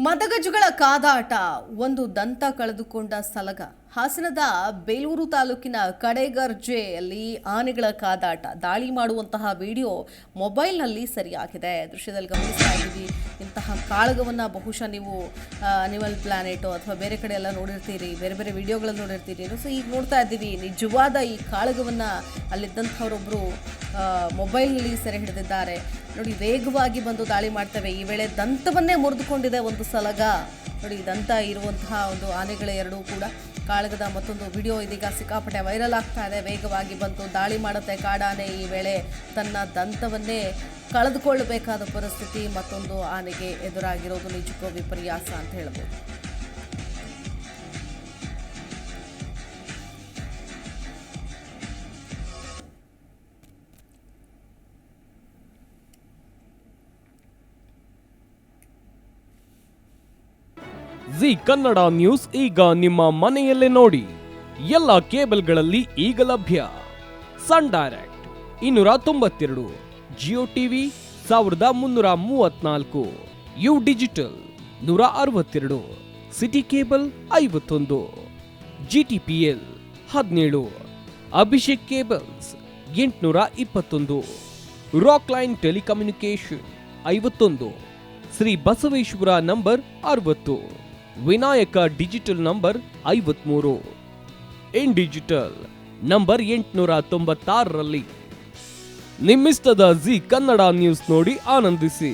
ಮದಗಜಗಳ ಕಾದಾಟ, ಒಂದು ದಂತ ಕಳೆದುಕೊಂಡ ಸಲಗ. ಹಾಸನದ ಬೇಲೂರು ತಾಲೂಕಿನ ಕಡೆಗರ್ಜೆಯಲ್ಲಿ ಆನೆಗಳ ಕಾದಾಟ, ದಾಳಿ ಮಾಡುವಂತಹ ವಿಡಿಯೋ ಮೊಬೈಲ್ನಲ್ಲಿ ಸರಿಯಾಗಿದೆ. ದೃಶ್ಯದಲ್ಲಿ ಗಮನಿಸ್ತಾ ಇದ್ದೀವಿ. ಇಂತಹ ಕಾಳಗವನ್ನು ಬಹುಶಃ ನೀವು ಅನಿಮಲ್ ಪ್ಲಾನೆಟ್ ಅಥವಾ ಬೇರೆ ಕಡೆ ಎಲ್ಲ ನೋಡಿರ್ತೀರಿ, ಬೇರೆ ಬೇರೆ ವಿಡಿಯೋಗಳನ್ನು ನೋಡಿರ್ತೀರಿ. ಸೊ ಈಗ ನೋಡ್ತಾ ಇದ್ದೀವಿ ನಿಜವಾದ ಈ ಕಾಳಗವನ್ನು ಅಲ್ಲಿದ್ದಂಥವರೊಬ್ಬರು ಮೊಬೈಲ್ನಲ್ಲಿ ಸೆರೆ ಹಿಡಿದಿದ್ದಾರೆ. ನೋಡಿ, ವೇಗವಾಗಿ ಬಂದು ದಾಳಿ ಮಾಡ್ತವೆ. ಈ ವೇಳೆ ದಂತವನ್ನೇ ಮುರಿದುಕೊಂಡಿದೆ ಒಂದು ಸಲಗ. ನೋಡಿ, ದಂತ ಇರುವಂತಹ ಒಂದು ಆನೆಗಳ ಎರಡೂ ಕೂಡ. ಕಾಳಗದ ಮತ್ತೊಂದು ವಿಡಿಯೋ ಇದೀಗ ಸಿಕ್ಕಾಪಟ್ಟೆ ವೈರಲ್ ಆಗ್ತಾ ಇದೆ. ವೇಗವಾಗಿ ಬಂದು ದಾಳಿ ಮಾಡುತ್ತೆ ಕಾಡಾನೆ. ಈ ವೇಳೆ ತನ್ನ ದಂತವನ್ನೇ ಕಳೆದುಕೊಳ್ಳಬೇಕಾದ ಪರಿಸ್ಥಿತಿ ಮತ್ತೊಂದು ಆನೆಗೆ ಎದುರಾಗಿರೋದು ನಿಜಕ್ಕೂ ವಿಪರ್ಯಾಸ ಅಂತ ಹೇಳ್ಬೋದು. ಜಿ ಕನ್ನಡ ನ್ಯೂಸ್ ಈಗ ನಿಮ್ಮ ಮನೆಯಲ್ಲೇ ನೋಡಿ. ಎಲ್ಲ ಕೇಬಲ್ಗಳಲ್ಲಿ ಈಗ ಲಭ್ಯ. Sun Direct 292, Jio TV 1334, U digital 162, city cable 51, GTPL 17, Abhishek cables 821, rock line telecommunication 51, Shri Basaveshwara number 60, Vinayaka digital number 53, in digital number 896ರಲ್ಲಿ. ನಿಮ್ಮಿಸ್ತದ ಜಿ ಕನ್ನಡ ನ್ಯೂಸ್ ನೋಡಿ ಆನಂದಿಸಿ.